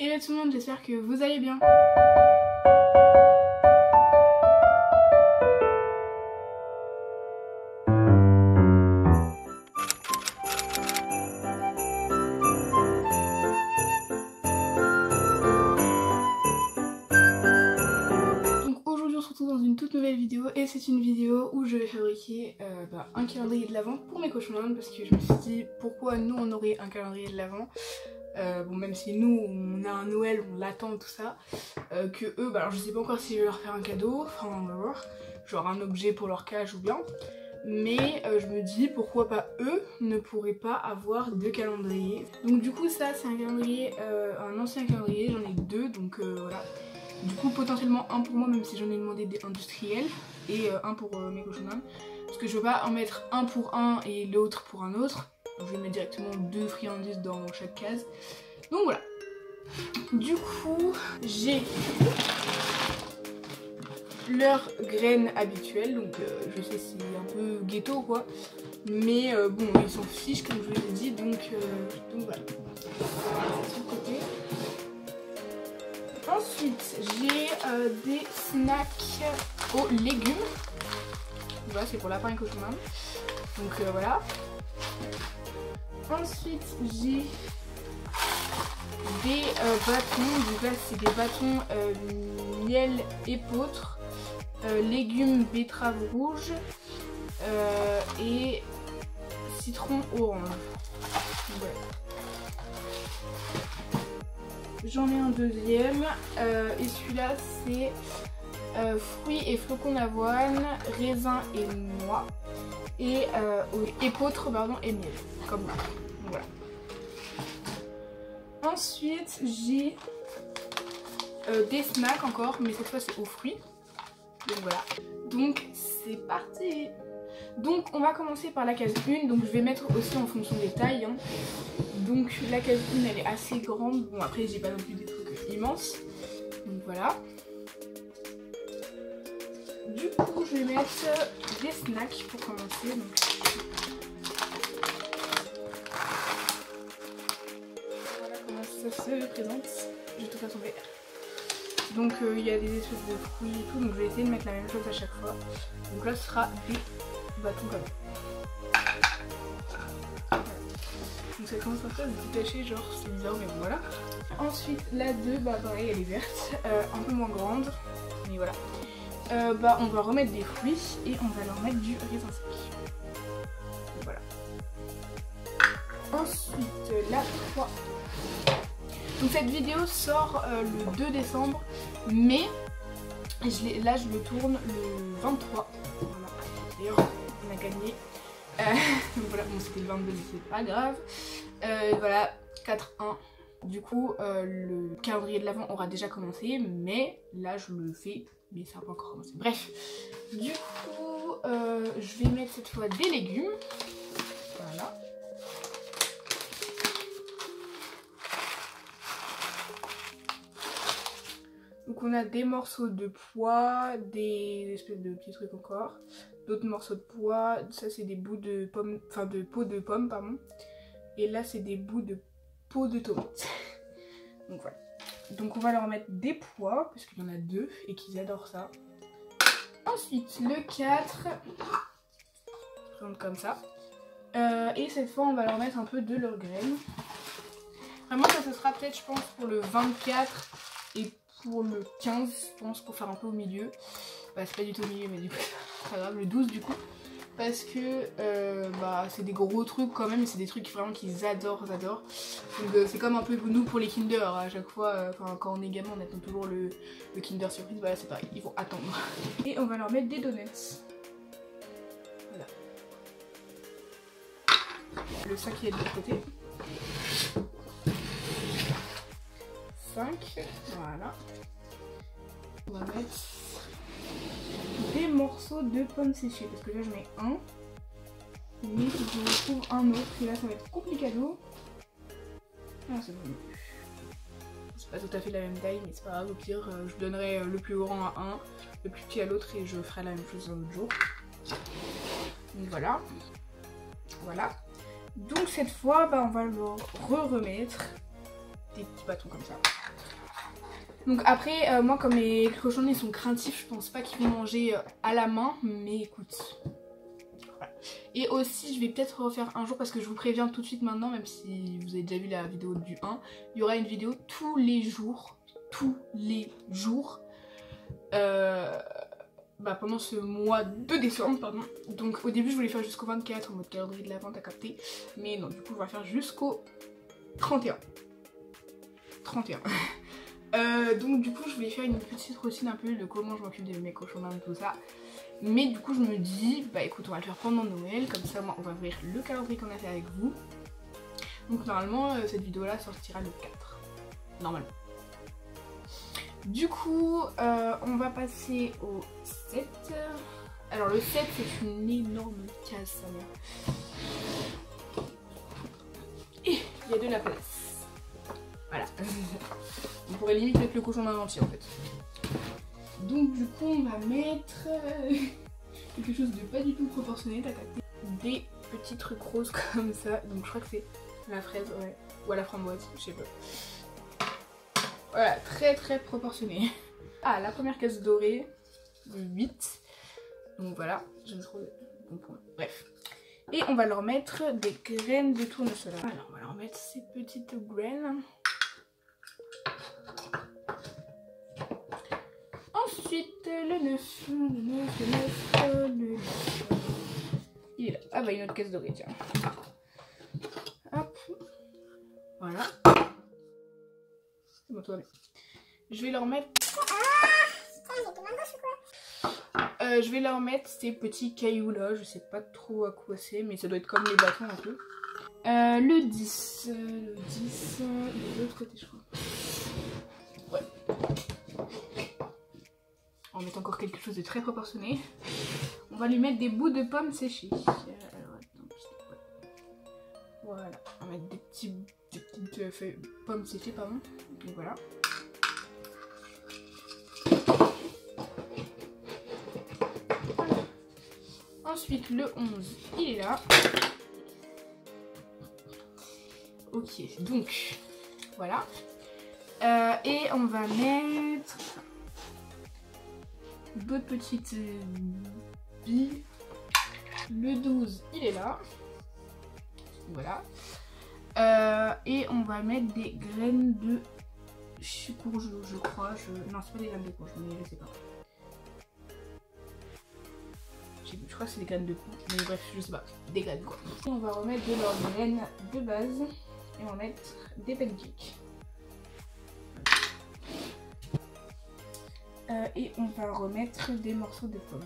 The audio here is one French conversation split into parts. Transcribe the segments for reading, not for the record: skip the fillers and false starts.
Hello tout le monde, j'espère que vous allez bien. Donc aujourd'hui on se retrouve dans une toute nouvelle vidéo et c'est une vidéo où je vais fabriquer un calendrier de l'Avent pour mes cochons d'Inde, parce que je me suis dit pourquoi nous on aurait un calendrier de l'Avent. Bon, même si nous on a un Noël, on l'attend tout ça, que eux, alors je sais pas encore si je vais leur faire un cadeau, enfin on va voir, genre un objet pour leur cage ou bien, mais je me dis pourquoi pas eux ne pourraient pas avoir de calendrier. Donc du coup ça c'est un calendrier, un ancien calendrier, j'en ai deux, donc voilà. Du coup potentiellement un pour moi, même si j'en ai demandé des industriels, et un pour mes cochons d'Inde, parce que je veux pas en mettre un pour un et l'autre pour un autre. Je vais mettre directement deux friandises dans chaque case. Donc voilà. Du coup, j'ai leurs graines habituelles. Donc je sais c'est un peu ghetto quoi. Mais bon, ils s'en fichent comme je vous l'ai dit. Donc voilà. Sur le côté. Ensuite, j'ai des snacks aux légumes. Voilà, c'est pour lapin et cochon d'Inde. Donc voilà. Ensuite, j'ai des bâtons, donc là c'est des bâtons miel épeautre, légumes betterave rouge et citron orange. Voilà. J'en ai un deuxième et celui-là c'est fruits et flocons d'avoine, raisins et noix. Et épeautre pardon, et miel, comme là. Voilà. Ensuite j'ai des snacks encore, mais cette fois c'est aux fruits. Donc voilà. Donc c'est parti. Donc on va commencer par la case 1. Donc je vais mettre aussi en fonction des tailles. Hein. Donc la case 1 elle est assez grande. Bon après j'ai pas non plus des trucs immenses. Donc voilà. Du coup, je vais mettre des snacks pour commencer. Donc, voilà comment ça se présente. Je vais tout faire tomber. Donc, il y a des espèces de fruits et tout. Donc, je vais essayer de mettre la même chose à chaque fois. Donc là, ce sera des bâtons comme ça. Voilà. Donc, ça commence un peu à se détacher. Genre, c'est bizarre, mais bon, voilà. Ensuite, la 2, bah pareil, elle est verte. Un peu moins grande. Mais voilà. On va remettre des fruits et on va leur mettre du raisin sec. Voilà. Ensuite, la 3. Donc cette vidéo sort le 2 décembre, mais là je le tourne le 23. Voilà. D'ailleurs, on a gagné. Donc voilà, bon c'était le 22 mais c'est pas grave. Voilà, 4-1. Du coup, le calendrier de l'Avent aura déjà commencé, mais là je le fais. Mais ça n'a pas encore commencé. Bref, du coup, je vais mettre cette fois des légumes. Voilà. Donc on a des morceaux de pois, des espèces de petits trucs encore, d'autres morceaux de pois. Ça c'est des bouts de pommes, enfin de peau de pomme, pardon. Et là c'est des bouts de peau de tomate. Donc voilà. Donc on va leur mettre des pois, parce qu'il y en a deux et qu'ils adorent ça. Ensuite le 4, comme ça. Et cette fois on va leur mettre un peu de leurs graines. Vraiment ça ce sera peut-être je pense pour le 24 et pour le 15 je pense, pour faire un peu au milieu. Bah c'est pas du tout au milieu mais du coup c'est pas grave, le 12 du coup. Parce que c'est des gros trucs quand même, c'est des trucs vraiment qu'ils adorent. Donc c'est comme un peu nous pour les Kinder, à chaque fois, quand on est gamin on attend toujours le Kinder Surprise, voilà c'est pareil, ils vont attendre. Et on va leur mettre des donuts. Voilà. Le 5 qui est de l'autre côté. 5, voilà. On va mettre des morceaux de pommes séchées parce que là j'en ai un, mais il faut que je retrouve un autre et là ça va être complicado. Ah c'est bon, c'est pas tout à fait la même taille mais c'est pas grave, au pire je donnerai le plus grand à un, le plus petit à l'autre et je ferai la même chose un autre jour. Donc voilà. Donc cette fois on va leur remettre des petits bâtons comme ça. Donc après, moi comme mes cochons ils sont craintifs, je pense pas qu'ils vont manger à la main, mais écoute. Voilà. Et aussi je vais peut-être refaire un jour, parce que je vous préviens tout de suite maintenant, même si vous avez déjà vu la vidéo du 1, il y aura une vidéo tous les jours, pendant ce mois de décembre, pardon. Donc au début je voulais faire jusqu'au 24 en mode calendrier de l'Avent, t'as capté. Mais non, du coup on va faire jusqu'au 31. Donc du coup je voulais faire une petite routine un peu de comment je m'occupe de mes cochons d'Inde et tout ça. Mais du coup je me dis, bah écoute, on va le faire pendant Noël, comme ça moi on va ouvrir le calendrier qu'on a fait avec vous. Donc normalement cette vidéo là sortira le 4, normalement. Du coup on va passer au 7. Alors le 7 c'est une énorme case, sa mère. Et il y a de la place. Voilà. On pourrait limite mettre le cochon d'Inde entier en fait. Donc du coup on va mettre quelque chose de pas du tout proportionné, t'as capté. Des petits trucs roses comme ça. Donc je crois que c'est la fraise, ouais. Ou à la framboise, je sais pas. Voilà, très très proportionné. Ah, la première case dorée, 8. Donc voilà, j'aime trop le bon point. Bref. Et on va leur mettre des graines de tournesol. Alors on va leur mettre ces petites graines. Ensuite, le 9. Il est là. Ah bah une autre caisse dorée, tiens. Hop. Voilà. C'est bon, toi. Je vais leur mettre... je vais leur mettre ces petits cailloux là. Je sais pas trop à quoi c'est, mais ça doit être comme les bâtons un peu. Le 10. Le 10. Il est de l'autre côté, je crois. Ouais. On va mettre encore quelque chose de très proportionné. On va lui mettre des bouts de pommes séchées. Alors, attends, voilà. On va mettre des petites feuilles, pommes séchées, pardon. Donc voilà. Ensuite, le 11, il est là. Ok, donc, voilà. Et on va mettre d'autres petites billes. Le 12, il est là. Voilà. Et on va mettre des graines de courge, je crois. Non, c'est pas des graines de courge, mais je sais pas. Je crois que c'est des graines de courge, mais bref, je sais pas. Des graines quoi. Et on va remettre de leurs graines de base. Et on va mettre des pancakes. Et on va remettre des morceaux de pommes.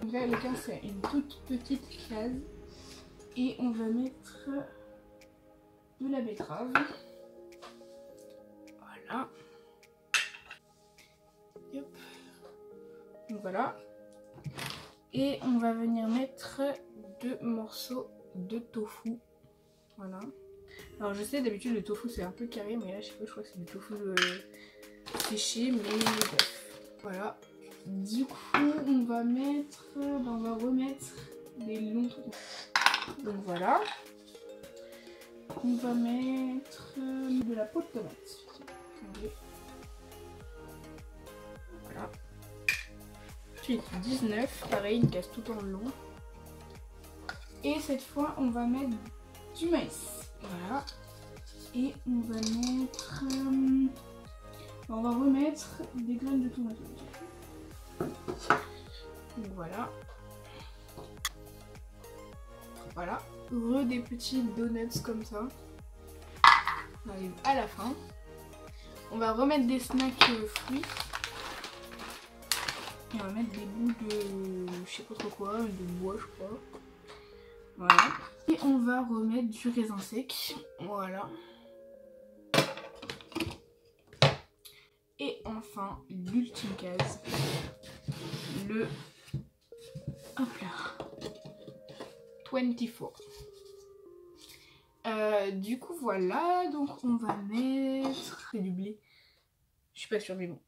Donc là, le 15, c'est une toute petite case. Et on va mettre de la betterave. Voilà. Hop. Donc voilà. Et on va venir mettre 2 morceaux de tofu. Voilà. Alors je sais, d'habitude le tofu c'est un peu carré, mais là je sais pas, je crois que c'est du tofu séché, mais bref. Voilà. Du coup on va mettre, on va remettre des longs trucs. Donc voilà. On va mettre de la peau de tomate. Voilà. Ensuite 19, pareil, une case tout en long. Et cette fois on va mettre du maïs. Voilà. Et on va mettre... on va remettre des graines de tomate. Donc voilà. Voilà. Des petits donuts comme ça. On arrive à la fin. On va remettre des snacks fruits. Et on va mettre des bouts de... je sais pas trop quoi, de bois je crois. Voilà. Et on va remettre du raisin sec. Voilà. Et enfin, l'ultime case. Le... hop là. 24. Du coup, voilà. Donc, on va mettre... c'est du blé. Je suis pas sûre, mais bon.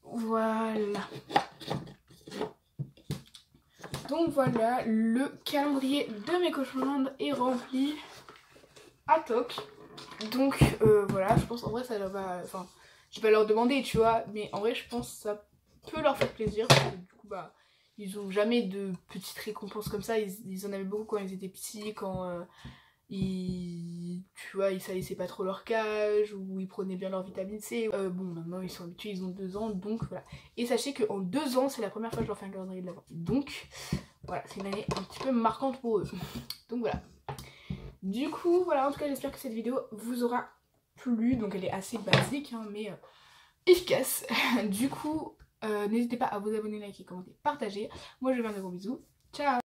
Voilà. Donc voilà, le calendrier de mes cochons d'Inde est rempli. à toc. Donc voilà, je pense en vrai ça va... Enfin, je vais pas leur demander, tu vois, mais en vrai je pense que ça peut leur faire plaisir. Parce que, du coup, bah, ils ont jamais de petites récompenses comme ça. Ils en avaient beaucoup quand ils étaient petits, quand tu vois, ils salissaient pas trop leur cage, ou ils prenaient bien leur vitamine C. Bon, maintenant ils sont habitués, ils ont 2 ans, donc voilà. Et sachez qu'en 2 ans, c'est la première fois que je leur fais un calendrier de l'avant. Donc voilà, c'est une année un petit peu marquante pour eux. Donc voilà. Du coup, voilà, en tout cas, j'espère que cette vidéo vous aura plu. Donc elle est assez basique, hein, mais efficace. Du coup, n'hésitez pas à vous abonner, liker, commenter, partager. Moi, je vous fais un gros bisou. Ciao!